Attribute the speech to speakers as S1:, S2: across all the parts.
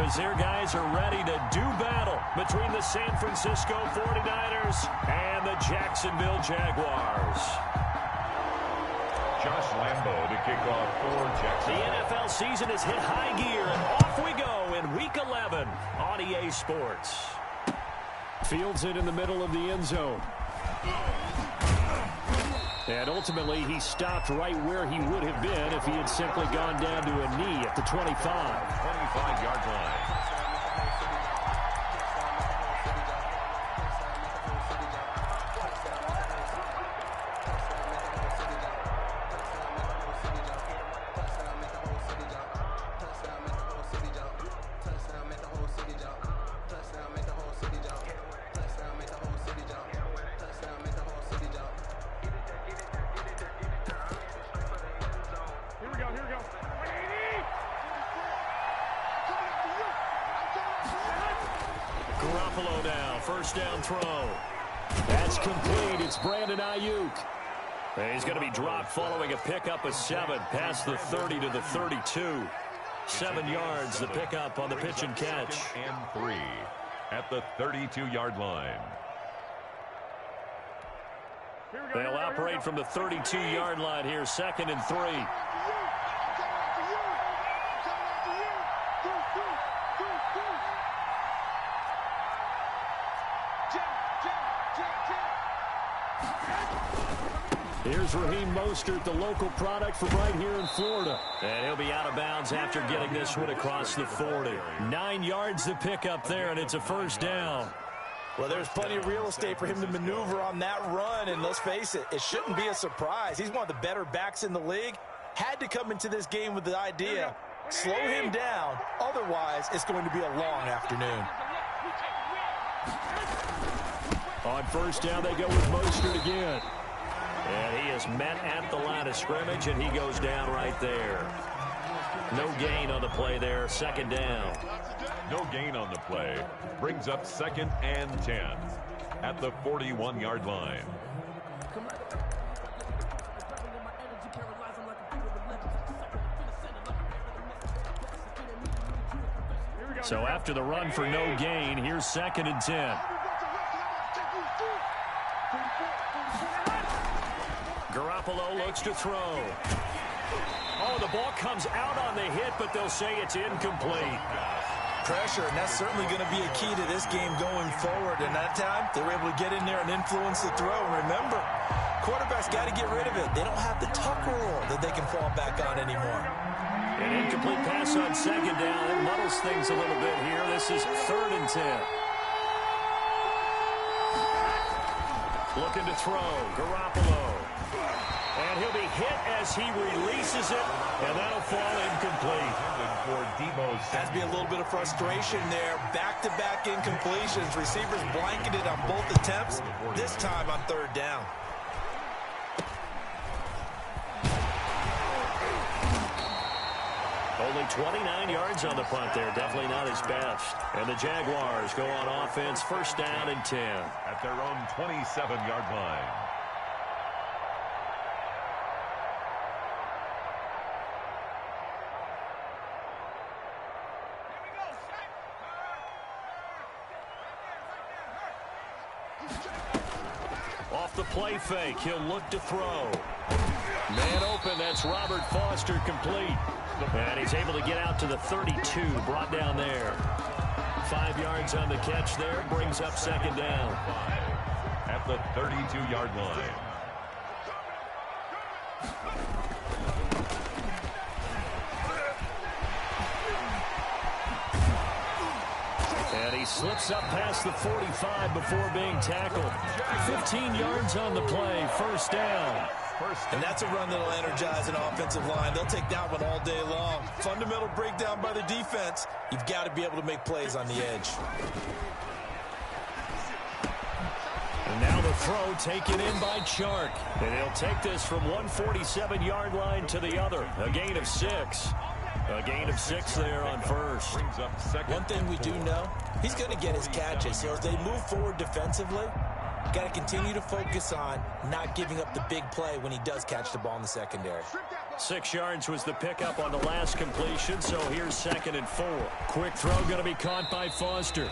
S1: as their guys are ready to do battle between the San Francisco 49ers and the Jacksonville Jaguars.
S2: Josh Lambo to kick off for Jacksonville.
S1: The NFL season has hit high gear, and off we go in Week 11 on EA Sports. Fields it in the middle of the end zone. And ultimately, he stopped right where he would have been if he had simply gone down to a knee at the 25.
S2: 25-yard line.
S1: Now, first down throw. That's complete. It's Brandon Ayuk. And he's going to be dropped following a pickup of 7 past the 30 to the 32. 7 yards, the pickup on the pitch and catch.
S2: 2nd and 3 at the 32-yard line.
S1: They'll operate from the 32-yard line here, 2nd and 3. Here's Raheem Mostert, the local product from right here in Florida. And he'll be out of bounds after getting this one across the 40. 9 yards to pick up there, and it's a first down.
S3: Well, there's plenty of real estate for him to maneuver on that run, and let's face it, it shouldn't be a surprise. He's one of the better backs in the league. Had to come into this game with the idea, slow him down, otherwise it's going to be a long afternoon.
S1: On first down, they go with Mostert again. And he is met at the line of scrimmage, and he goes down right there. No gain on the play there, 2nd down.
S2: No gain on the play. Brings up 2nd and 10 at the 41-yard line.
S1: So after the run for no gain, here's 2nd and 10. Garoppolo looks to throw. Oh, the ball comes out on the hit, but they'll say it's incomplete.
S3: Pressure, and that's certainly going to be a key to this game going forward. And that time, they were able to get in there and influence the throw. And remember, quarterbacks got to get rid of it. They don't have the tuck rule that they can fall back on anymore.
S1: An incomplete pass on 2nd down. It muddles things a little bit here. This is 3rd and 10. Looking to throw. Garoppolo. And he'll be hit as he releases it, and that'll fall incomplete.
S3: Has to be a little bit of frustration there. Back-to-back incompletions. Receivers blanketed on both attempts, this time on 3rd down.
S1: Only 29 yards on the punt there. Definitely not his best. And the Jaguars go on offense, first down and 10.
S2: At their own 27-yard line.
S1: Off the play fake, he'll look to throw. Man open, that's Robert Foster, complete. And he's able to get out to the 32, brought down there. 5 yards on the catch there, brings up 2nd down.
S2: At the 32-yard line.
S1: And he slips up past the 45 before being tackled. 15 yards on the play, first down.
S3: And that's a run that'll energize an offensive line. They'll take that one all day long. Fundamental breakdown by the defense. You've got to be able to make plays on the edge.
S1: And now the throw taken in by Chark. And he'll take this from one 47-yard line to the other. A gain of 6. A gain of 6 there on first.
S2: Brings up 2nd.
S3: One thing we do know, he's going to get his catches. So as they move forward defensively, Got to continue to focus on not giving up the big play when he does catch the ball in the secondary.
S1: 6 yards was the pickup on the last completion, so here's 2nd and 4. Quick throw going to be caught by Foster.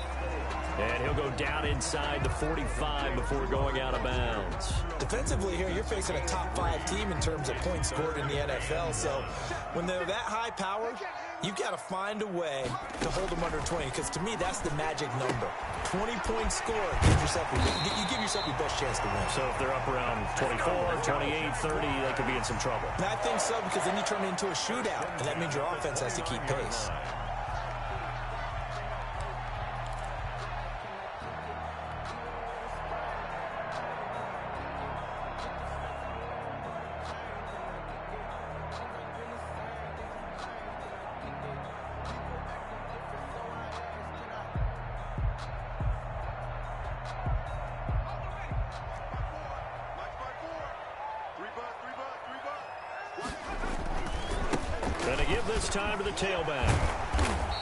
S1: And he'll go down inside the 45 before going out of bounds.
S3: Defensively here, you're facing a top 5 team in terms of points scored in the NFL. So when they're that high powered, you've got to find a way to hold them under 20, because to me, that's the magic number. 20 points scored, you give yourself your best chance to win.
S1: So if they're up around 24, 28, 30, they could be in some trouble.
S3: And I think so, because then you turn it into a shootout, and that means your offense has to keep pace.
S1: Going to give this time to the tailback.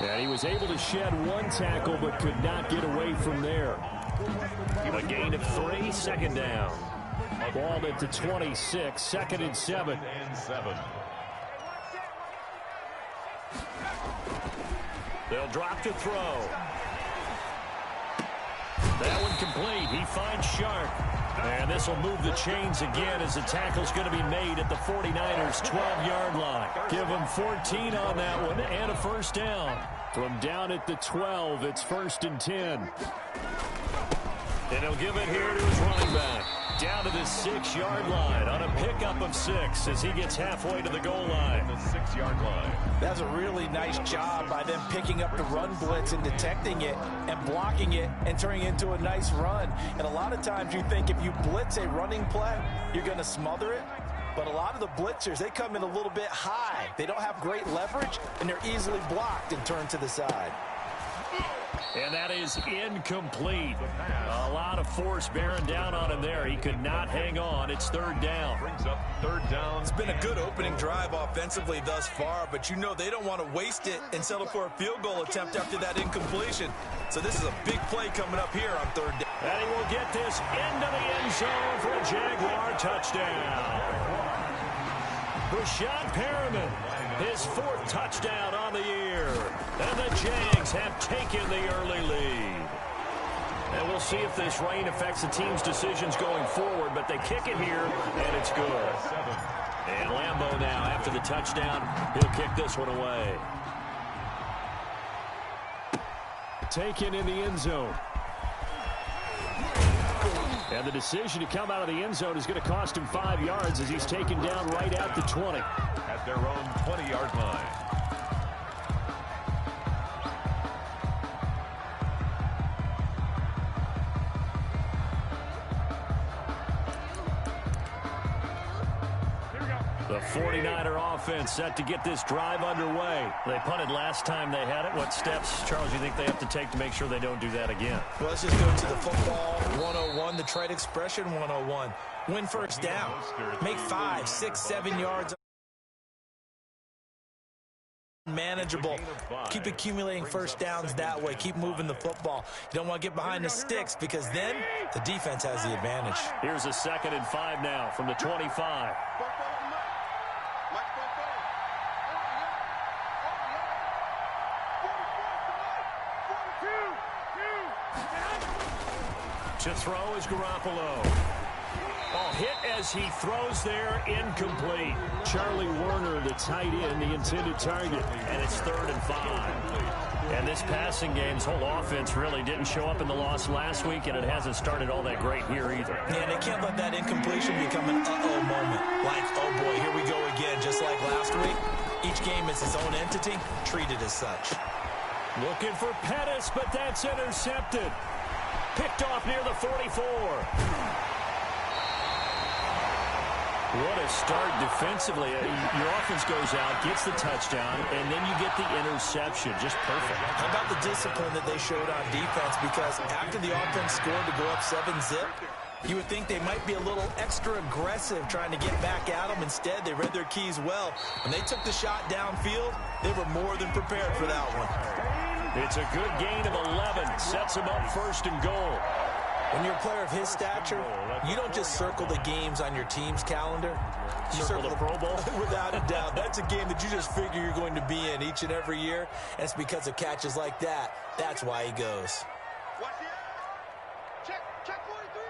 S1: And he was able to shed 1 tackle but could not get away from there. A gain of 3, 2nd down. Ball at the 26, 2nd and 7. They'll drop to throw. That one complete. He finds Sharp. And this will move the chains again as the tackle's going to be made at the 49ers' 12-yard line. Give them 14 on that one and a 1st down. From down at the 12, it's 1st and 10. And he'll give it here to his running back. Down to the 6-yard line on a pickup of 6 as he gets halfway to the goal line.
S2: The 6-yard line.
S3: That's a really nice job by them picking up the run blitz and detecting it and blocking it and turning it into a nice run. And a lot of times you think if you blitz a running play, you're going to smother it. But a lot of the blitzers, they come in a little bit high. They don't have great leverage, and they're easily blocked and turned to the side.
S1: And that is incomplete. A lot of force bearing down on him there. He could not hang on. It's 3rd down.
S2: Brings up 3rd down.
S3: It's been a good opening drive offensively thus far, but you know they don't want to waste it and settle for a field goal attempt after that incompletion. So this is a big play coming up here on 3rd down.
S1: And he will get this into the end zone for a Jaguar touchdown. Rashad Perriman, his 4th touchdown on the year. And the Jags have taken the early lead. And we'll see if this rain affects the team's decisions going forward, but they kick it here, and it's good. And Lambeau now, after the touchdown, he'll kick this one away. Taken in the end zone. And the decision to come out of the end zone is going to cost him 5 yards as he's taken down right at the 20.
S2: At their own 20-yard line.
S1: The 49er offense set to get this drive underway. They punted last time they had it. What steps, Charles, do you think they have to take to make sure they don't do that again?
S3: Well, let's just go to the football 101, the trade expression 101. Win 1st down. Make 5, 6, 7 yards. Manageable. Keep accumulating 1st downs that way. Keep moving the football. You don't want to get behind the sticks because then the defense has the advantage.
S1: Here's a 2nd and 5 now from the 25. To throw is Garoppolo. Ball hit as he throws there, incomplete. Charlie Werner, the tight end, the intended target. And it's 3rd and 5. And this passing game's whole offense really didn't show up in the loss last week, and it hasn't started all that great here either.
S3: Yeah, they can't let that incompletion become an uh-oh moment. Like, oh boy, here we go again, just like last week. Each game is its own entity, treated as such.
S1: Looking for Pettis, but that's intercepted. Picked off near the 44. What a start defensively. Your offense goes out, gets the touchdown, and then you get the interception. Just perfect.
S3: How about the discipline that they showed on defense? Because after the offense scored to go up 7-zip, you would think they might be a little extra aggressive trying to get back at them. Instead, they read their keys well. When they took the shot downfield, they were more than prepared for that one.
S1: It's a good gain of 11. Sets him up 1st and goal.
S3: When you're a player of his stature, you don't just circle the games on your team's calendar. You
S1: circle the Pro Bowl?
S3: Without a doubt. That's a game that you just figure you're going to be in each and every year. And it's because of catches like that. That's why he goes.
S4: Check 43.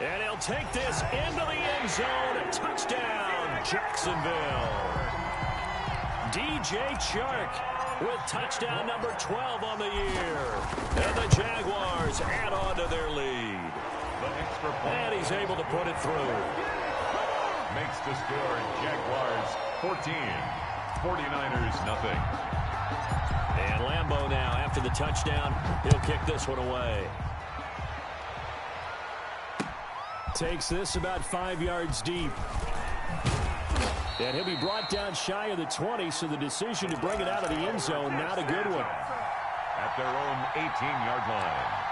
S1: And he'll take this into the end zone. Touchdown, Jacksonville. DJ Chark with touchdown number 12 on the year. And the Jaguars add on to their lead. And he's able to put it through.
S2: Makes the score Jaguars 14, 49ers nothing.
S1: And Lambeau now, after the touchdown, he'll kick this one away. Takes this about 5 yards deep. And he'll be brought down shy of the 20, so the decision to bring it out of the end zone, not a good one.
S2: At their own 18-yard line.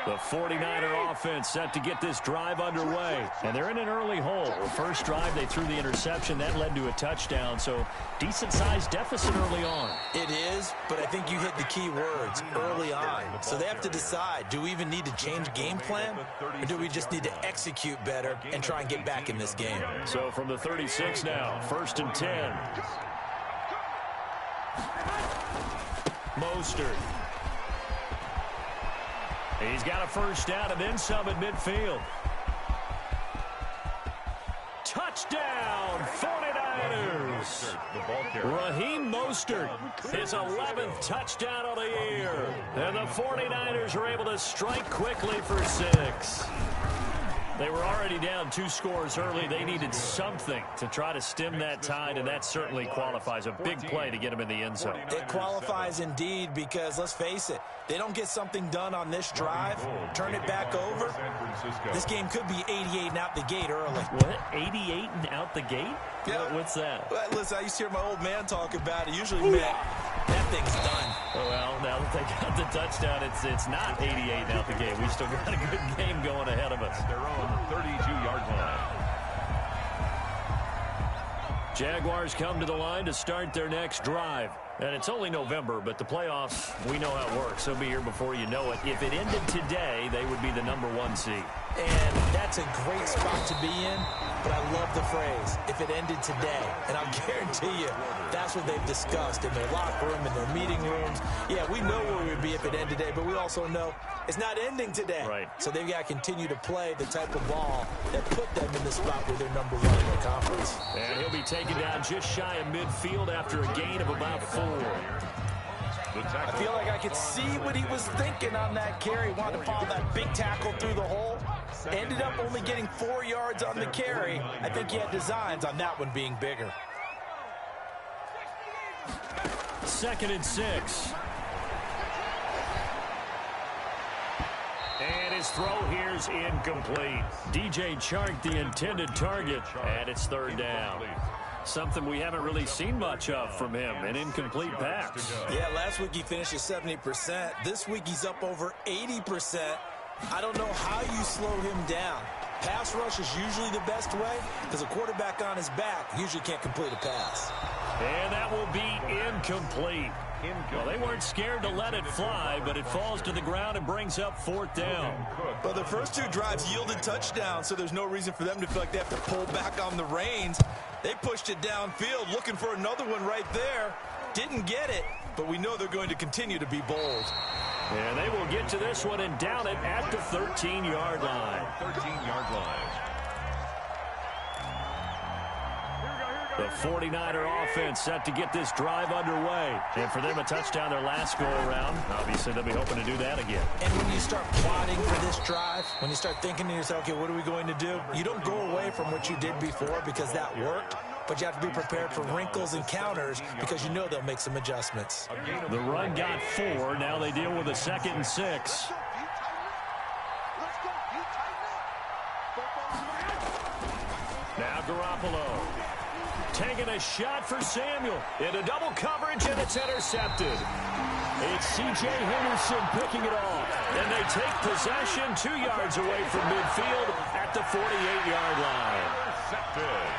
S1: The 49er offense set to get this drive underway. And they're in an early hole. The first drive, they threw the interception. That led to a touchdown. So decent-sized deficit early on.
S3: It is, but I think you hit the key words, early on. So they have to decide, do we even need to change game plan? Or do we just need to execute better and try and get back in this game?
S1: So from the 36 now, 1st and 10. Mostert. He's got a first down and then some at midfield. Touchdown, 49ers. Raheem Mostert, his 11th touchdown of the year. And the 49ers are able to strike quickly for 6. They were already down 2 scores early. They needed something to try to stem that tide, and that certainly qualifies. A big play to get them in the end zone.
S3: It qualifies indeed because, let's face it, they don't get something done on this drive, turn it back over, this game could be 88 and out the gate early.
S1: What? 88 and out the gate?
S3: Yeah.
S1: What's that?
S3: Well, listen, I used to hear my old man talk about it. Usually meant that thing's done.
S1: Well, now that they got the touchdown, it's not 88 and out the gate. We still got a good game going ahead of us.
S2: Their own 32-yard line.
S1: Jaguars come to the line to start their next drive. And it's only November, but the playoffs, we know how it works. They'll be here before you know it. If it ended today, they would be the #1 seed.
S3: And that's a great spot to be in, but I love the phrase, if it ended today. And I'll guarantee you, that's what they've discussed in their locker room, in their meeting rooms. Yeah, we know where we would be if it ended today, but we also know it's not ending today.
S1: Right.
S3: So they've got to continue to play the type of ball that put them in the spot where they're #1 in the conference.
S1: And he'll be taken down just shy of midfield after a gain of about 4.
S3: I feel like I could see what he was thinking on that carry. Wanted to follow that big tackle through the hole. Ended up only getting 4 yards on the carry. I think he had designs on that one being bigger.
S1: 2nd and 6. And his throw here's incomplete. DJ Chark, the intended target, and it's 3rd down. Something we haven't really seen much of from him, an incomplete pass.
S3: Yeah, last week he finished at 70%. This week he's up over 80%. I don't know how you slow him down. Pass rush is usually the best way because a quarterback on his back usually can't complete a pass.
S1: And that will be incomplete. Well, they weren't scared to let it fly, but it falls to the ground and brings up 4th down.
S3: Well, the first 2 drives yielded touchdowns, so there's no reason for them to feel like they have to pull back on the reins. They pushed it downfield, looking for another one right there. Didn't get it, but we know they're going to continue to be bold.
S1: And they will get to this one and down it at the 13-yard line.
S2: 13-yard line.
S1: The 49er offense set to get this drive underway. And for them, a touchdown their last go-around. Obviously, they'll be hoping to do that again.
S3: And when you start plotting for this drive, when you start thinking to yourself, okay, what are we going to do? You don't go away from what you did before because that worked. But you have to be prepared for wrinkles and counters because you know they'll make some adjustments.
S1: The run got 4. Now they deal with a 2nd and 6. Now Garoppolo. Taking a shot for Samuel. Into double coverage, and it's intercepted. It's C.J. Henderson picking it off. And they take possession 2 yards away from midfield at the 48-yard line.
S2: Intercepted.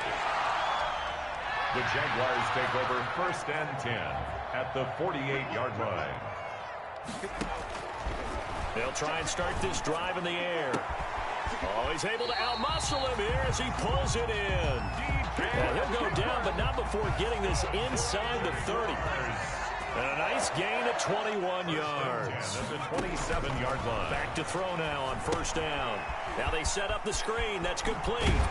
S2: The Jaguars take over 1st and 10 at the 48-yard line.
S1: They'll try and start this drive in the air. Oh, he's able to outmuscle him here as he pulls it in. And he'll go down, but not before getting this inside the 30. And a nice gain of 21 yards.
S2: At the 27-yard line.
S1: Back to throw now on 1st down. Now they set up the screen. That's complete.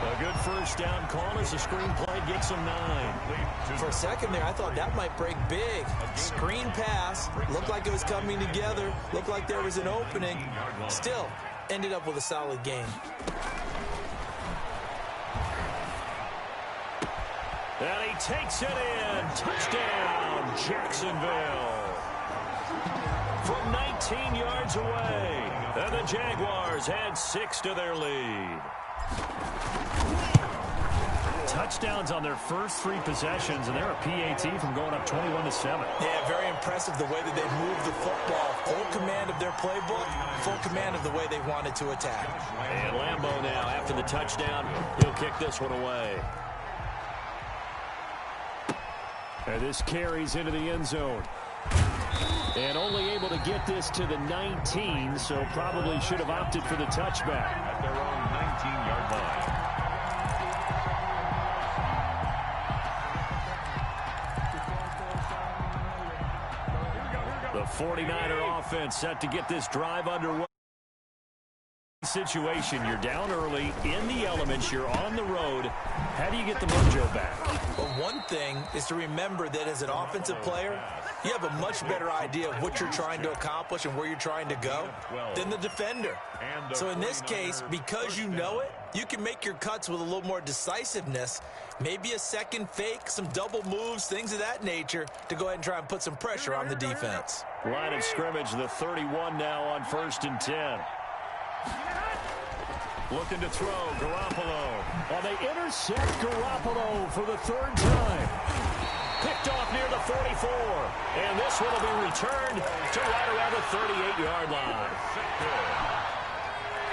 S1: A good 1st down call as the screen play gets him 9.
S3: For a second there, I thought that might break big. Screen pass. Looked like it was coming together. Looked like there was an opening. Still, ended up with a solid gain.
S1: And he takes it in. Touchdown, Jacksonville. From 19 yards away. And the Jaguars add 6 to their lead. Touchdowns on their first 3 possessions, and they're a PAT from going up 21-7.
S3: Yeah, very impressive the way that they moved the football. Full command of their playbook, full command of the way they wanted to attack.
S1: And Lambeau now, after the touchdown, he'll kick this one away. And this carries into the end zone. And only able to get this to the 19, so probably should have opted for the touchback.
S2: At their own 19-yard line.
S1: The 49er offense set to get this drive underway. Situation, you're down early, in the elements, you're on the road. How do you get the mojo back?
S3: Well, one thing is to remember that as an offensive player, you have a much better idea of what you're trying to accomplish and where you're trying to go than the defender. So in this case, because you know it, you can make your cuts with a little more decisiveness, maybe a second fake, some double moves, things of that nature, to go ahead and try and put some pressure on the defense.
S1: Line of scrimmage, the 31 now on 1st and 10. Looking to throw, Garoppolo. Well, they intercept Garoppolo for the 3rd time. Picked off near the 44. And this one will be returned to right around the 38-yard line.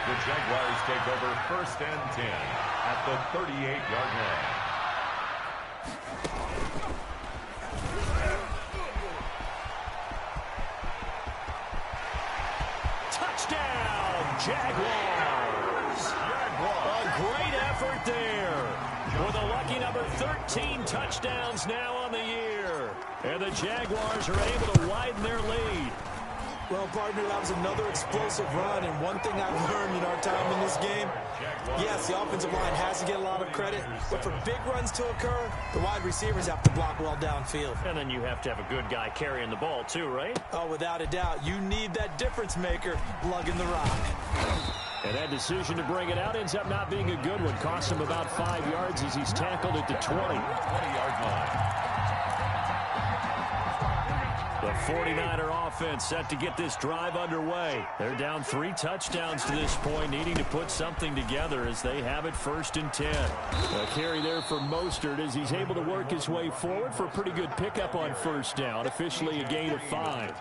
S2: The Jaguars take over 1st and 10 at the 38-yard line.
S1: Touchdown, Jaguars. A great effort there. With a lucky number 13 touchdowns now on the year. And the Jaguars are able to widen their lead.
S3: Well, partner, that was another explosive run, and one thing I've learned in our time in this game, yes, the offensive line has to get a lot of credit, but for big runs to occur, the wide receivers have to block well downfield.
S1: And then you have to have a good guy carrying the ball too, right?
S3: Oh, without a doubt. You need that difference maker lugging the rock.
S1: And that decision to bring it out ends up not being a good one. Costs him about 5 yards as he's tackled at the 20-yard line. The 49er offense set to get this drive underway. They're down 3 touchdowns to this point, needing to put something together as they have it 1st and 10. A carry there for Mostert as he's able to work his way forward for a pretty good pickup on 1st down. Officially a gain of 5.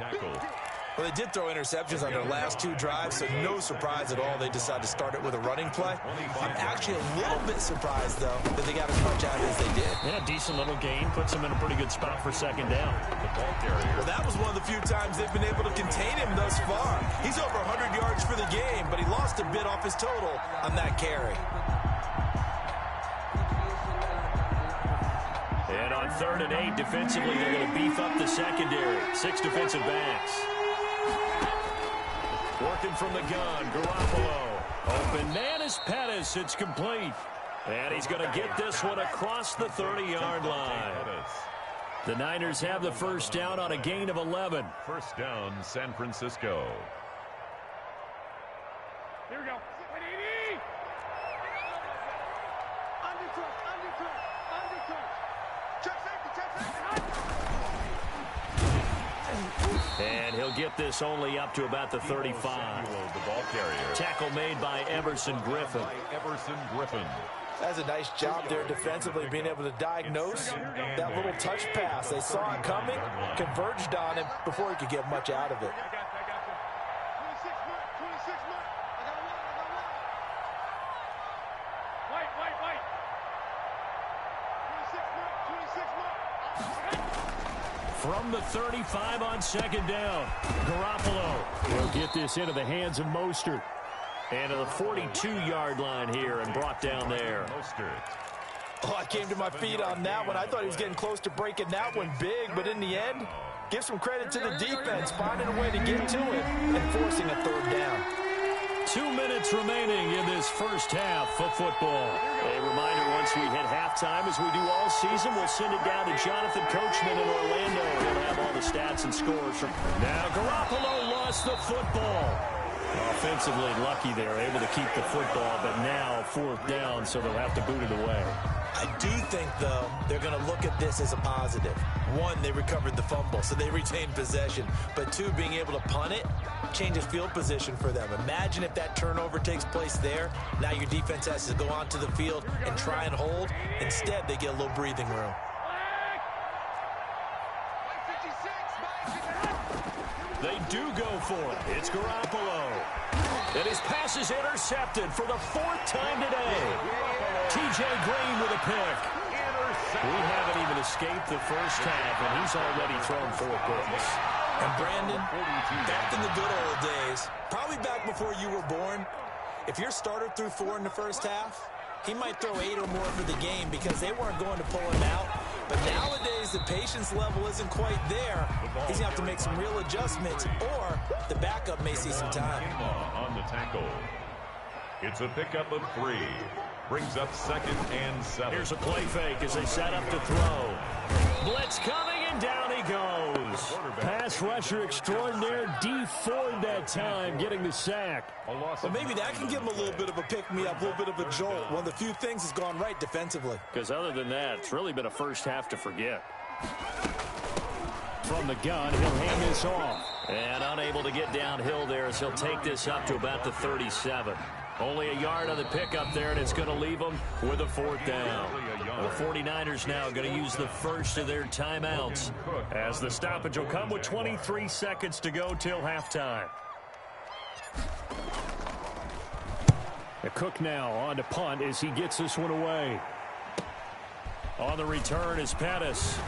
S3: Well, they did throw interceptions on their last 2 drives, so no surprise at all they decided to start it with a running play. I'm actually a little bit surprised, though, that they got as much out of it as they did.
S1: Yeah, decent little gain. Puts them in a pretty good spot for 2nd down.
S3: Well, that was one of the few times they've been able to contain him thus far. He's over 100 yards for the game, but he lost a bit off his total on that carry.
S1: And on 3rd and 8, defensively, they're going to beef up the secondary. 6 defensive backs. Working from the gun, Garoppolo. Open man is Pettis. It's complete. And he's going to get this one across the 30-yard line. The Niners have the 1st down on a gain of 11.
S2: 1st down, San Francisco.
S4: Here we go.
S1: And he'll get this only up to about the 35.
S2: The ball carrier.
S1: Tackle made by Everson Griffin.
S3: That's a nice job there defensively, being able to diagnose that little touch pass. They saw it coming, converged on him before he could get much out of it.
S1: From the 35 on second down, Garoppolo will get this into the hands of Mostert. And to the 42-yard line here and brought down there.
S3: Oh, I came to my feet on that one. I thought he was getting close to breaking that one big, but in the end, give some credit to the defense, finding a way to get to it and forcing a third down.
S1: 2 minutes remaining in this first half of football. A reminder, once we hit halftime, as we do all season, we'll send it down to Jonathan Coachman in Orlando. He'll have all the stats and scores. Now Garoppolo lost the football. Offensively lucky there, able to keep the football, but now fourth down, so they'll have to boot it away.
S3: I do think, though, they're going to look at this as a positive. One, they recovered the fumble, so they retained possession. But two, being able to punt it changes field position for them. Imagine if that turnover takes place there. Now your defense has to go onto the field and try and hold. Instead, they get a little breathing room.
S1: They do go for it. It's Garoppolo. And his pass is intercepted for the fourth time today. T.J. Green with a pick. We haven't even escaped the first half, and he's already thrown 4 picks.
S3: And Brandon, back in the good old days, probably back before you were born, if your starter threw 4 in the first half, he might throw 8 or more for the game because they weren't going to pull him out. But nowadays, the patience level isn't quite there. He's going to have to make some real adjustments, or the backup may see some time.
S2: On the tackle. It's a pickup of 3. Brings up 2nd and 7.
S1: Here's a play fake as they set up to throw. Blitz coming, and down he goes. Pass rusher extraordinaire, D Ford that time, getting the sack.
S3: Well, maybe that can give him a little bit of a pick-me-up, a little bit of a jolt. One of the few things has gone right defensively.
S1: Because other than that, it's really been a first half to forget. From the gun, he'll hand this off. And unable to get downhill there as he'll take this up to about the 37. Only a yard on the pickup there, and it's going to leave them with a 4th down. The 49ers now going to use the first of their timeouts, as the stoppage will come with 23 seconds to go till halftime. Cook now on to punt as he gets this one away. On the return is Pettis.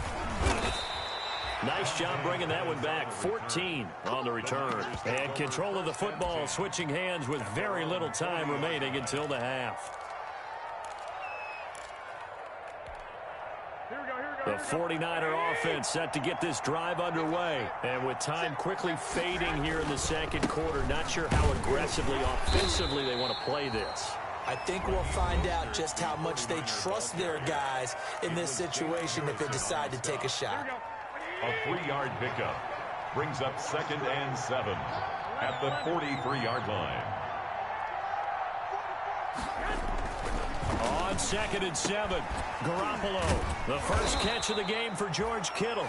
S1: Nice job bringing that one back. 14 on the return. And control of the football, switching hands with very little time remaining until the half. The 49er offense set to get this drive underway. And with time quickly fading here in the second quarter, not sure how aggressively, offensively they want to play this.
S3: I think we'll find out just how much they trust their guys in this situation if they decide to take a shot.
S2: A 3-yard pickup. Brings up 2nd and 7 at the 43-yard line.
S1: On 2nd and 7, Garoppolo. The first catch of the game for George Kittle.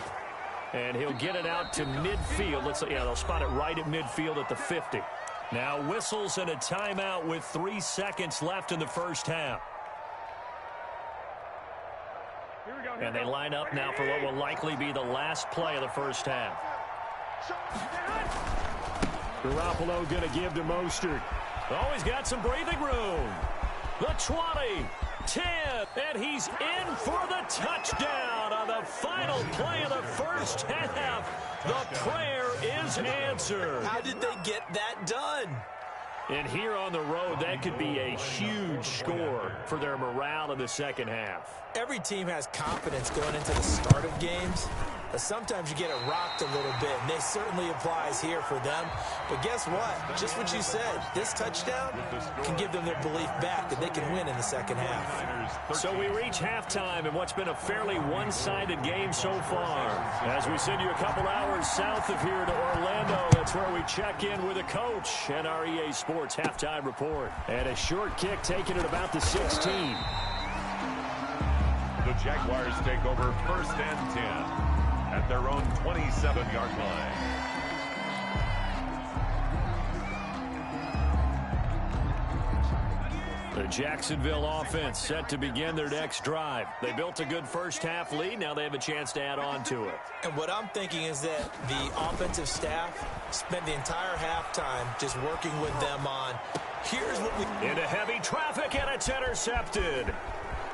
S1: And he'll get it out to midfield. They'll spot it right at midfield at the 50. Now whistles and a timeout with 3 seconds left in the first half. And they line up now for what will likely be the last play of the first half. Garoppolo going to give to Mostert. Oh, he's got some breathing room. The 20, 10, and he's in for the touchdown on the final play of the first half. The prayer is answered.
S3: How did they get that done?
S1: And here on the road, that could be a huge score for their morale in the second half.
S3: Every team has confidence going into the start of games, but sometimes you get it rocked a little bit, and this certainly applies here for them. But guess what? Just what you said, this touchdown can give them their belief back that they can win in the second half.
S1: So we reach halftime in what's been a fairly one-sided game so far. As we send you a couple hours south of here to Orlando, that's where we check in with a coach and our EA Sports halftime report. And a short kick taken at about the 16.
S2: The Jaguars take over 1st and 10 at their own 27-yard line.
S1: The Jacksonville offense set to begin their next drive. They built a good first half lead. Now they have a chance to add on to it.
S3: And what I'm thinking is that the offensive staff spent the entire halftime just working with them on, here's what we...
S1: Into heavy traffic, and it's intercepted.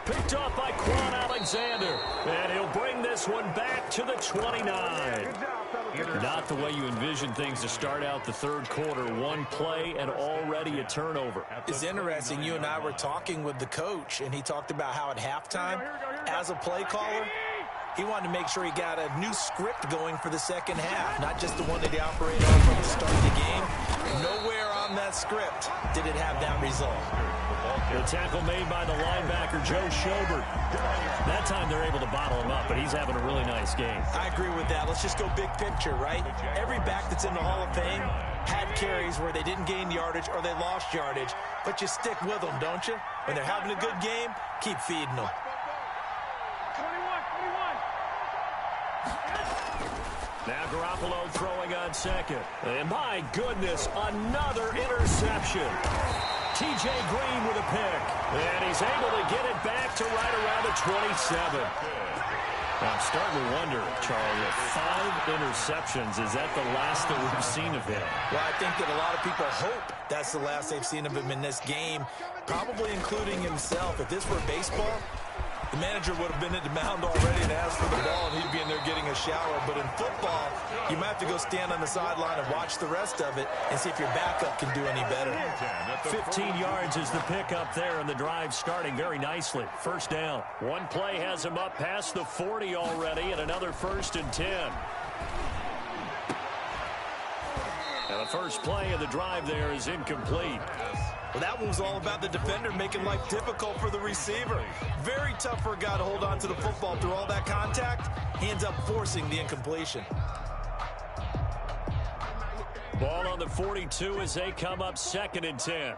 S1: Picked up by Quan Alexander. And he'll bring this one back to the 29. Not the way you envision things to start out the third quarter. One play and already a turnover.
S3: It's interesting. You and I were talking with the coach, and he talked about how at halftime, as a play caller, he wanted to make sure he got a new script going for the second half, not just the one that he operated on from the start of the game. Nowhere on that script did it have that result.
S1: The tackle made by the linebacker, Joe Schobert. That time they're able to bottle him up, but he's having a really nice game.
S3: I agree with that. Let's just go big picture, right? Every back that's in the Hall of Fame had carries where they didn't gain yardage or they lost yardage, but you stick with them, don't you? When they're having a good game, keep feeding them.
S1: Now Garoppolo throwing on second. And my goodness, another interception. T.J. Green with a pick. And he's able to get it back to right around the 27. I'm starting to wonder, Charles, if 5 interceptions, is that the last that we've seen of him?
S3: Well, I think that a lot of people hope that's the last they've seen of him in this game, probably including himself. If this were baseball, the manager would have been at the mound already and asked for the ball, and he'd be in there getting a shower. But in football, you might have to go stand on the sideline and watch the rest of it and see if your backup can do any better.
S1: 15 yards is the pickup there, and the drive starting very nicely. First down. One play has him up past the 40 already, and another 1st and 10. And the first play of the drive there is incomplete.
S3: Well, that one was all about the defender making life difficult for the receiver. Very tough for a guy to hold on to the football through all that contact. He ends up forcing the incompletion.
S1: Ball on the 42 as they come up 2nd and 10.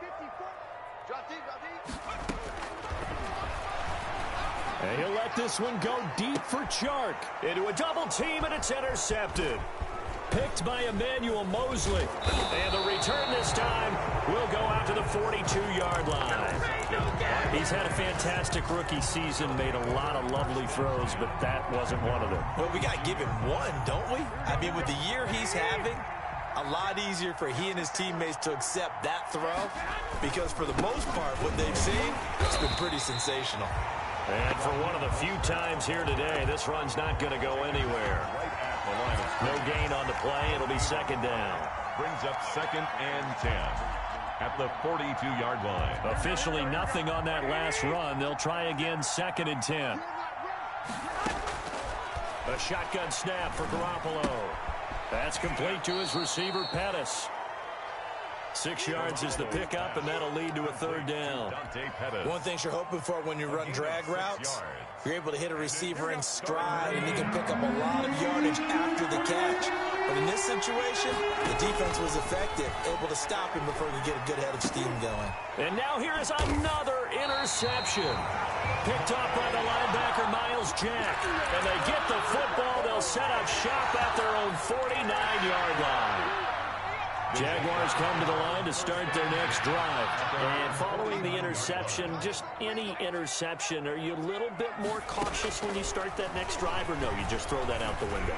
S1: And he'll let this one go deep for Chark. Into a double team, and it's intercepted. Picked by Emmanuel Mosley. And the return this time will go out to the 42-yard line. He's had a fantastic rookie season, made a lot of lovely throws, but that wasn't one of them.
S3: Well, we got to give him one, don't we? I mean, with the year he's having, a lot easier for he and his teammates to accept that throw, because for the most part, what they've seen, it's been pretty sensational.
S1: And for one of the few times here today, this run's not going to go anywhere. No gain on the play. It'll be 2nd down.
S2: Brings up 2nd and 10 at the 42-yard line.
S1: Officially nothing on that last run. They'll try again 2nd and 10. A shotgun snap for Garoppolo. That's complete to his receiver, Pettis. 6 yards is the pickup, and that'll lead to a 3rd down.
S3: One thing you're hoping for when you run drag routes, you're able to hit a receiver in stride, and he can pick up a lot of yardage after the catch. But in this situation, the defense was effective, able to stop him before he could get a good head of steam going.
S1: And now here is another interception. Picked up by the linebacker, Miles Jack. And they get the football. They'll set up shop at their own 49-yard line. Jaguars come to the line to start their next drive. And following the interception, just any interception, are you a little bit more cautious when you start that next drive, or no, you just throw that out the window?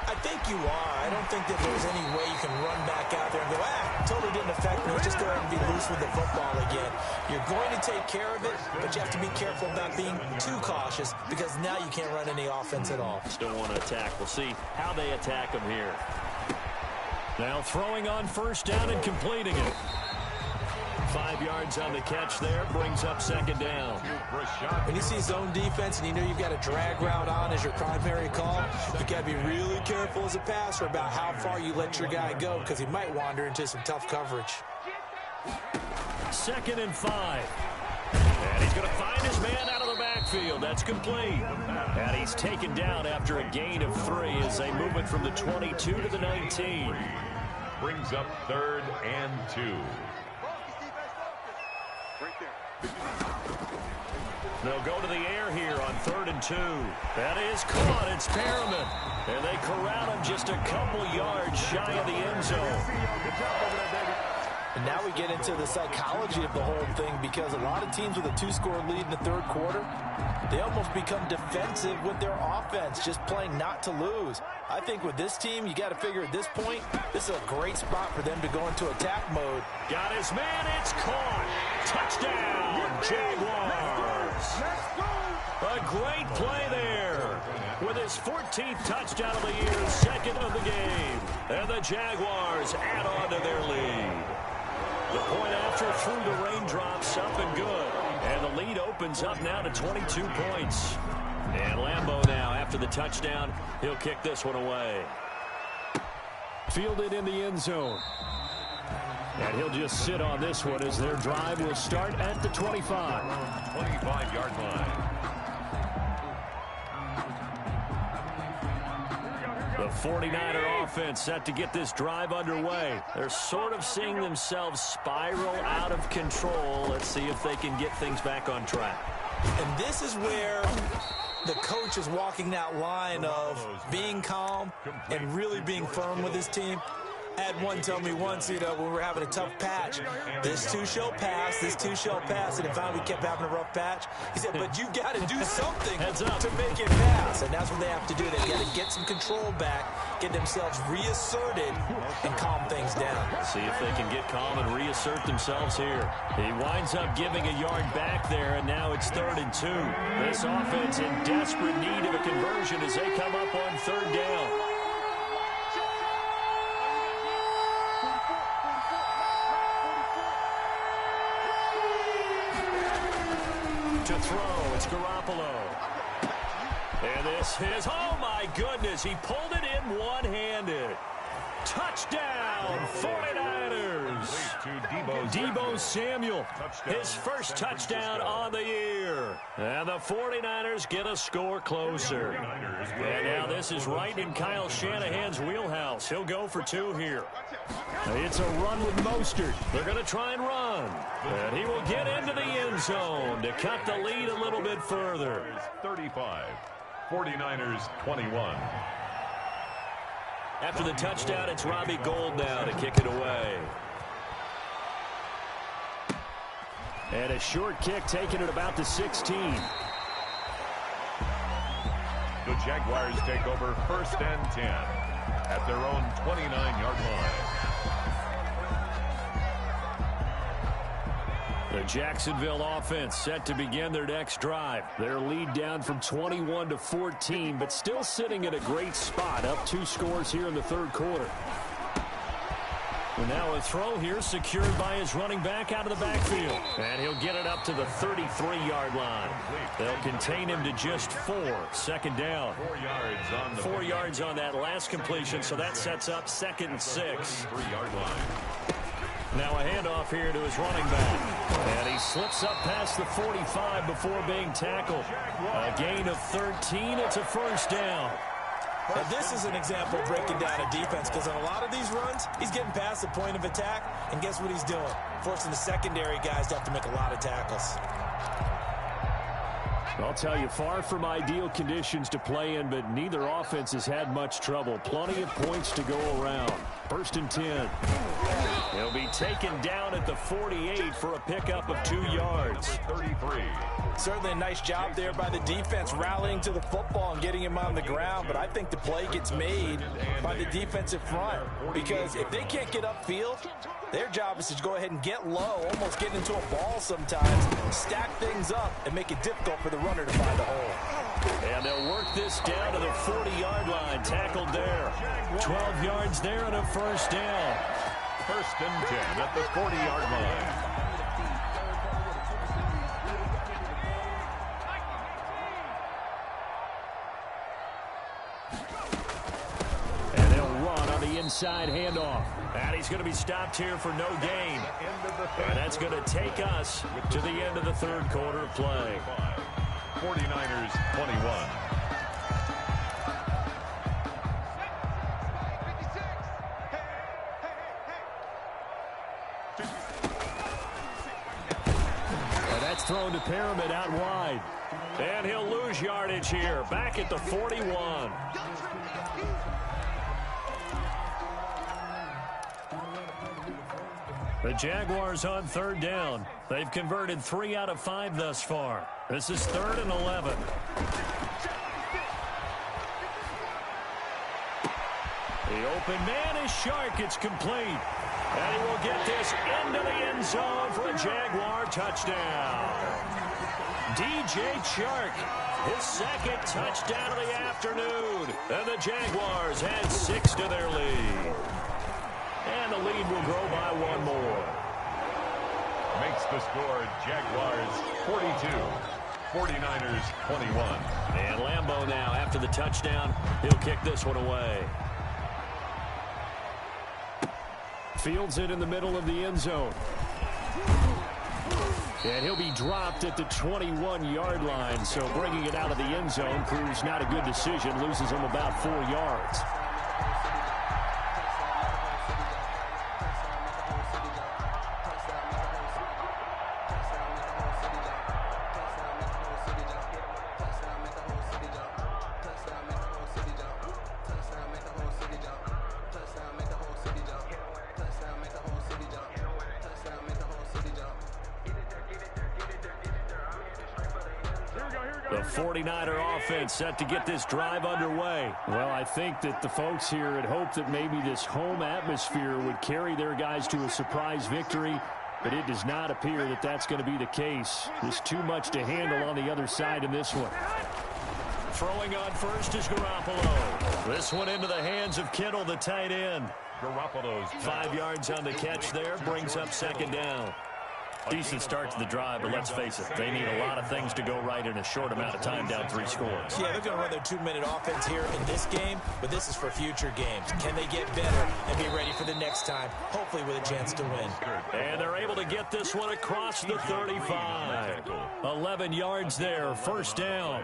S3: I think you are. I don't think that there's any way you can run back out there and go, totally didn't affect me. Just go ahead and be loose with the football again. You're going to take care of it, but you have to be careful about being too cautious, because now you can't run any offense at all.
S1: Still want to attack. We'll see how they attack them here. Now throwing on 1st down and completing it. 5 yards on the catch there, brings up 2nd down.
S3: When you see zone defense and you know you've got a drag route on as your primary call, you got to be really careful as a passer about how far you let your guy go, because he might wander into some tough coverage.
S1: 2nd and 5. And he's going to find his man out of the backfield. That's complete. And he's taken down after a gain of 3 as they move it from the 22 to the 19.
S2: Brings up 3rd and 2.
S1: They'll go to the air here on 3rd and 2. That is caught. It's Perriman. And they corral him just a couple yards shy of the end zone.
S3: And now we get into the psychology of the whole thing, because a lot of teams with a 2-score lead in the third quarter, they almost become defensive with their offense, just playing not to lose. I think with this team, you got to figure at this point, this is a great spot for them to go into attack mode.
S1: Got his man, it's caught. Touchdown, Jaguars. A great play there. With his 14th touchdown of the year, second of the game. And the Jaguars add on to their lead. The point after through the raindrops, up and good. And the lead opens up now to 22 points. And Lambeau now, after the touchdown, he'll kick this one away. Fielded in the end zone. And he'll just sit on this one as their drive will start at the 25.
S2: 25-yard line.
S1: The 49er offense set to get this drive underway. They're sort of seeing themselves spiral out of control. Let's see if they can get things back on track.
S3: And this is where the coach is walking that line of being calm and really being firm with his team. I had one tell me once, when we were having a tough patch, this too shall pass, this too shall pass, and if we kept having a rough patch, he said, but you got to do something to make it pass, and that's what they have to do. They got to get some control back, get themselves reasserted, and calm things down.
S1: See if they can get calm and reassert themselves here. He winds up giving a yard back there, and now it's 3rd and 2. This offense in desperate need of a conversion as they come up on 3rd down. To throw, it's Garoppolo. And this is, oh my goodness, he pulled it in one-handed. Touchdown, 49ers. Deebo Samuel, his first touchdown on the year. And the 49ers get a score closer. And now this is right in Kyle Shanahan's wheelhouse. He'll go for 2 here. It's a run with Mostert. They're going to try and run. And he will get into the end zone to cut the lead a little bit further.
S2: 35, 49ers 21.
S1: After the touchdown, it's Robbie Gould now to kick it away. And a short kick taken at about the 16.
S2: The Jaguars take over 1st and 10 at their own 29-yard line.
S1: The Jacksonville offense set to begin their next drive. Their lead down from 21 to 14, but still sitting at a great spot, up 2 scores here in the 3rd quarter. And now a throw here secured by his running back out of the backfield. And he'll get it up to the 33-yard line. They'll contain him to just 4. 2nd down. 4 yards on that last completion, so that sets up 2nd and 6.
S2: 3-yard line.
S1: Now a handoff here to his running back. And he slips up past the 45 before being tackled. A gain of 13. It's a 1st down.
S3: Now this is an example of breaking down a defense, because on a lot of these runs, he's getting past the point of attack, and guess what he's doing? Forcing the secondary guys to have to make a lot of tackles.
S1: I'll tell you, far from ideal conditions to play in, but neither offense has had much trouble. Plenty of points to go around. 1st and 10. He'll be taken down at the 48 for a pickup of 2 yards.
S2: 33.
S3: Certainly a nice job there by the defense, rallying to the football and getting him on the ground, but I think the play gets made by the defensive front, because if they can't get upfield, their job is to go ahead and get low, almost get into a ball sometimes, stack things up, and make it difficult for the runner to find a hole.
S1: And they'll work this down to the 40-yard line, tackled there. 12 yards there and a 1st down.
S2: 1st and 10 at the 40-yard line.
S1: And they'll run on the inside handoff. And he's going to be stopped here for no gain. And that's going to take us to the end of the 3rd quarter of play.
S2: 49ers 21.
S1: And that's thrown to Pyramid out wide. And he'll lose yardage here, back at the 41. The Jaguars on third down. They've converted 3 out of 5 thus far. This is 3rd and 11. The open man is Shark. It's complete. And he will get this into the end zone for a Jaguar touchdown. DJ Chark, his 2nd touchdown of the afternoon. And the Jaguars add 6 to their lead. And the lead will grow by 1 more.
S2: Makes the score Jaguars 42, 49ers 21.
S1: And Lambeau now, after the touchdown, he'll kick this one away. Fields it in the middle of the end zone. And he'll be dropped at the 21-yard line, so bringing it out of the end zone proves not a good decision, loses him about 4 yards. The 49er offense set to get this drive underway. Well, I think that the folks here had hoped that maybe this home atmosphere would carry their guys to a surprise victory, but it does not appear that that's going to be the case. There's too much to handle on the other side in this one. Throwing on first is Garoppolo. This one into the hands of Kittle, the tight end.
S2: Garoppolo's
S1: 5 yards on the catch there, brings up 2nd down. Decent start to the drive, but let's face it, they need a lot of things to go right in a short amount of time, down 3 scores.
S3: Yeah, they're going to run their 2-minute offense here in this game, but this is for future games. Can they get better and be ready for the next time, hopefully with a chance to win?
S1: And they're able to get this one across the 35. 11 yards there, 1st down.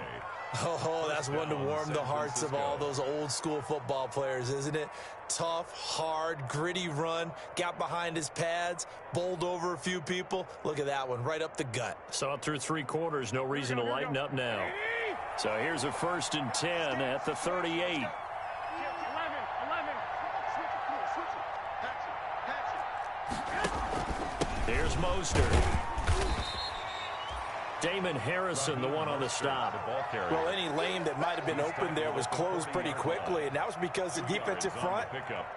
S3: Oh, that's one to warm the hearts of all those old-school football players, isn't it? Tough, hard, gritty run, got behind his pads, bowled over a few people. Look at that one, right up the gut.
S1: Saw it through 3 quarters, no reason to lighten up now. So here's a 1st and 10 at the 38. Here's Mostert. Damon Harrison, the one on the stop.
S3: Well, any lane that might have been open there was closed pretty quickly, and that was because the defensive front,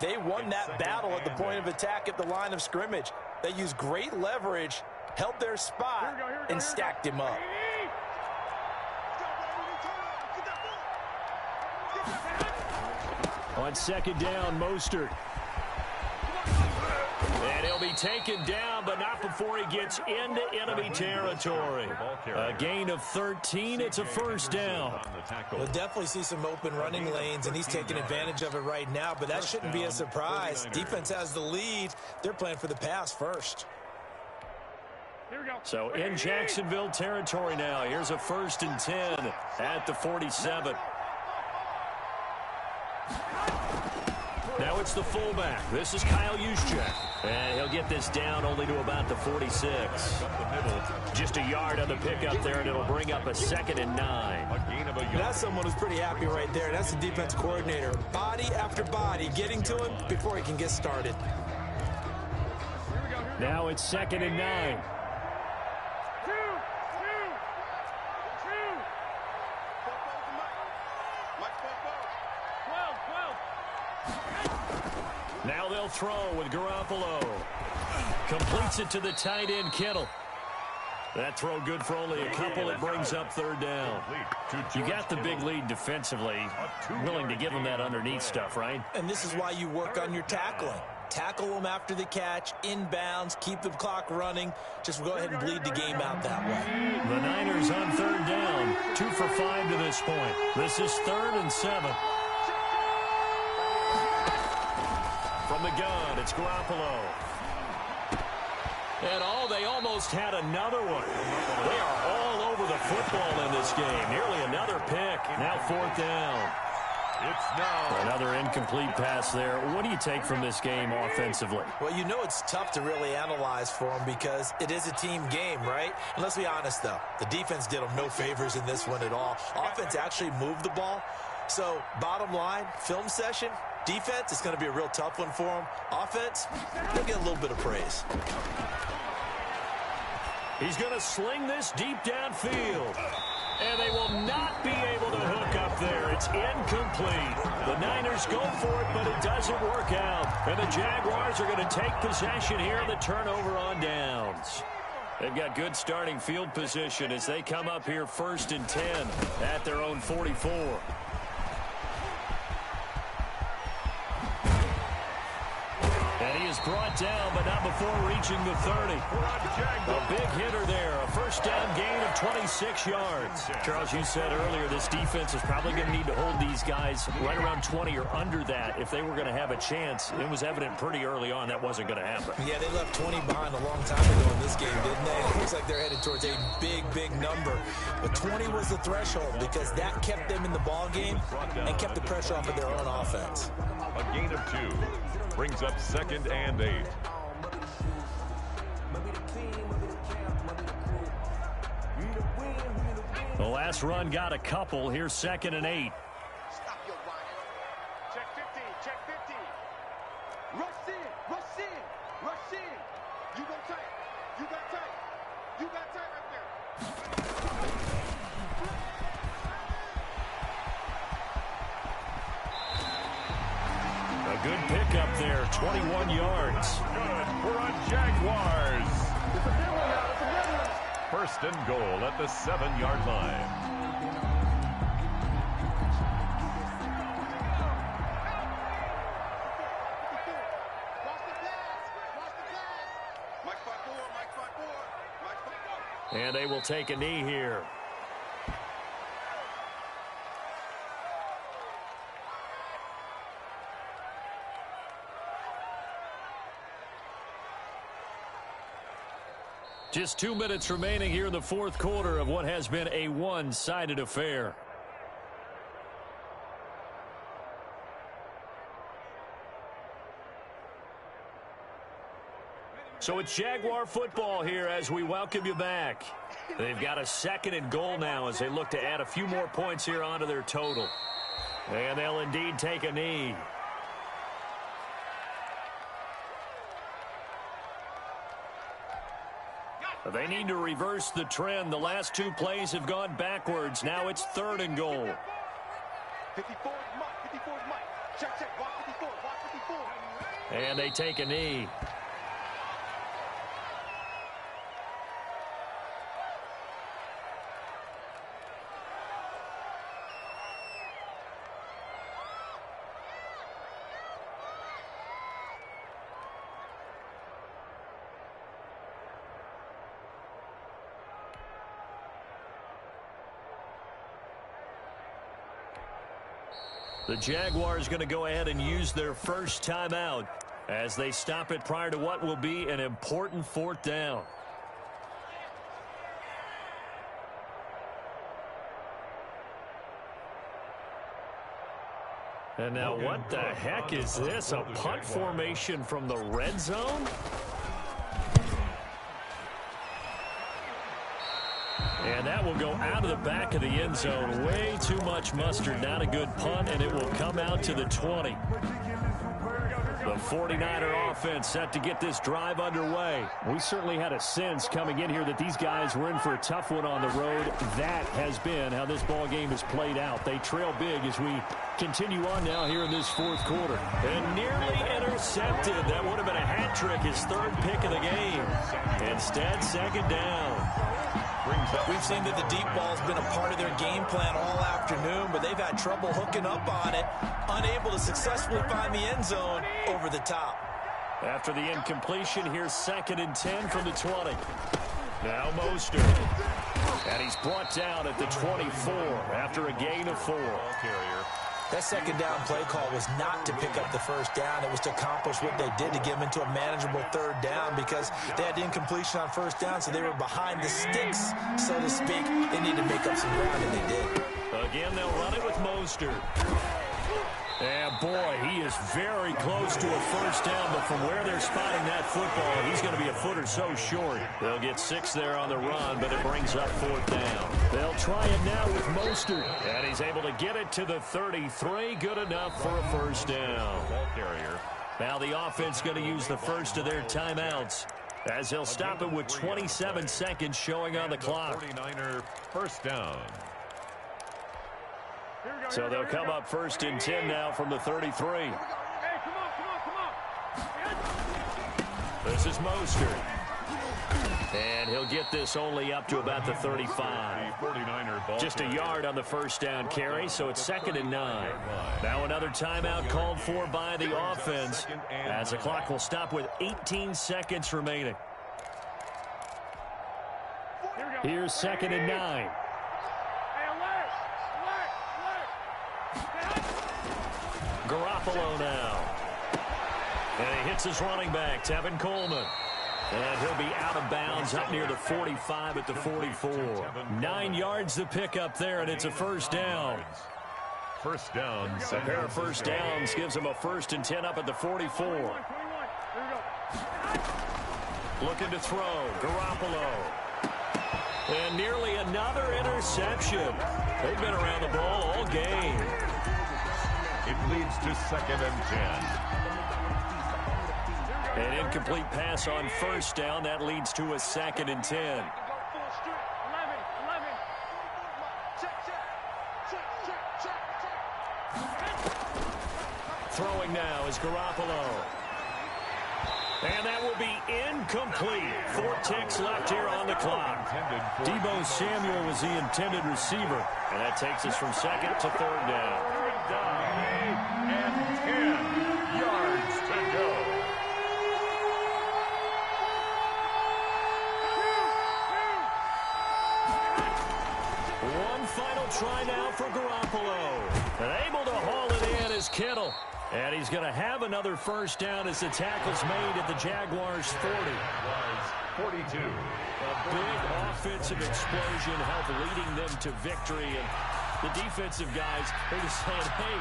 S3: they won that battle at the point of attack at the line of scrimmage. They used great leverage, held their spot, and stacked him up.
S1: On 2nd down, Mostert. And he'll be taken down, but not before he gets into enemy territory. A gain of 13. It's a 1st down.
S3: We'll definitely see some open running lanes, and he's taking advantage of it right now, but that shouldn't be a surprise. Defense has the lead. They're playing for the pass first.
S1: So in Jacksonville territory now. Here's a 1st and 10 at the 47. Now it's the fullback. This is Kyle Juszczyk. And he'll get this down only to about the 46. Just a yard on the pickup there, and it'll bring up a 2nd and 9.
S3: That's someone who's pretty happy right there. That's the defense coordinator. Body after body, getting to him before he can get started.
S1: Now it's 2nd and 9. Now they'll throw with Garoppolo. Completes it to the tight end, Kittle. That throw good for only a couple. It brings up 3rd down. You got the big lead defensively. Willing to give them that underneath stuff, right?
S3: And this is why you work on your tackling. Tackle them after the catch, inbounds, keep the clock running. Just go ahead and bleed the game out that way.
S1: The Niners on 3rd down. 2 for 5 to this point. This is 3rd and 7. From the gun, it's Garoppolo. And they almost had another one. They are all over the football in this game. Nearly another pick. Now 4th down.
S2: It's now
S1: another incomplete pass there. What do you take from this game offensively?
S3: Well, you know it's tough to really analyze for them because it is a team game, right? And let's be honest, though. The defense did them no favors in this one at all. Offense actually moved the ball. So, bottom line, film session, Defense, it's going to be a real tough one for them. Offense, they'll get a little bit of praise.
S1: He's going to sling this deep downfield. And they will not be able to hook up there. It's incomplete. The Niners go for it, but it doesn't work out. And the Jaguars are going to take possession here in the turnover on downs. They've got good starting field position as they come up here 1st and 10 at their own 44. And he is brought down, but not before reaching the 30. A big hitter there. A first down gain of 26 yards. Charles, you said earlier this defense is probably going to need to hold these guys right around 20 or under that if they were going to have a chance. It was evident pretty early on that wasn't going to happen.
S3: Yeah, they left 20 behind a long time ago in this game, didn't they? It looks like they're headed towards a big, big number. But 20 was the threshold because that kept them in the ball game and kept the pressure off of their own offense.
S2: A gain of 2 brings up 2nd and 8.
S1: The last run got a couple. Here's 2nd and 8.
S4: Stop your whining. Check 15, check 15. Rush in, rush in, rush in. You go tight, you got tight, you got tight right there.
S1: A good pickup there, 21 yards.
S2: Good for a Jaguars. First and goal at the 7-yard line.
S1: And they will take a knee here. Just 2 minutes remaining here in the 4th quarter of what has been a one-sided affair. So it's Jaguar football here as we welcome you back. They've got a 2nd and goal now as they look to add a few more points here onto their total. And they'll indeed take a knee. They need to reverse the trend. The last 2 plays have gone backwards. Now it's 3rd and goal.
S4: 54 is Mike. 54 is Mike. Check, check. Watch 54. Watch 54.
S1: And they take a knee. The Jaguars going to go ahead and use their first timeout as they stop it prior to what will be an important 4th down. And now what the heck is this? A punt formation from the red zone? And that will go out of the back of the end zone. Way too much mustard. Not a good punt, and it will come out to the 20. The 49er offense set to get this drive underway. We certainly had a sense coming in here that these guys were in for a tough one on the road. That has been how this ball game has played out. They trail big as we continue on now here in this 4th quarter. And nearly intercepted. That would have been a hat trick, his 3rd pick of the game. Instead, 2nd down.
S3: We've seen that the deep ball's been a part of their game plan all afternoon, but they've had trouble hooking up on it, unable to successfully find the end zone over the top.
S1: After the incompletion, here's 2nd and 10 from the 20. Now Mostert. And he's brought down at the 24 after a gain of 4.
S3: That 2nd down play call was not to pick up the first down. It was to accomplish what they did to get them into a manageable 3rd down because they had incompletion on 1st down, so they were behind the sticks, so to speak. They needed to make up some ground, and they did.
S1: Again, they'll run it with Mostert. And, boy, he is very close to a first down, but from where they're spotting that football, he's going to be a foot or so short. They'll get 6 there on the run, but it brings up 4th down. They'll try it now with Mostert, and he's able to get it to the 33. Good enough for a first down.
S2: Ball carrier.
S1: Now the offense going to use the first of their timeouts, as they'll stop it with 27 seconds showing on the clock.
S2: 49er first down.
S1: So they'll come up 1st and 10 now from the 33.
S4: Hey, come on.
S1: This is Mostert. And he'll get this only up to about the 35. Just a yard on the first down carry, so it's 2nd and 9. Now another timeout called for by the offense, as the clock will stop with 18 seconds remaining. Here's 2nd and 9. Garoppolo now. And he hits his running back, Tevin Coleman. And he'll be out of bounds up near the 45 at the 44. 9 yards to pick up there, and it's a first down.
S2: First down.
S1: A pair of first downs gives him a 1st and 10 up at the 44. Looking to throw. Garoppolo. And nearly another interception. They've been around the ball all game.
S2: It leads to 2nd and 10.
S1: An incomplete pass on first down. That leads to a 2nd and 10. Throwing now is Garoppolo. And that will be incomplete. 4 ticks left here on the clock. Deebo Samuel was the intended receiver. And that takes us from 2nd to 3rd down.
S2: And 10 yards to go.
S1: One final try now for Garoppolo. And able to haul it in is Kittle. And he's going to have another first down as the tackle's made at the Jaguars' 40.
S2: 42.
S1: A big offensive explosion helped leading them to victory. And the defensive guys, they're just saying, hey,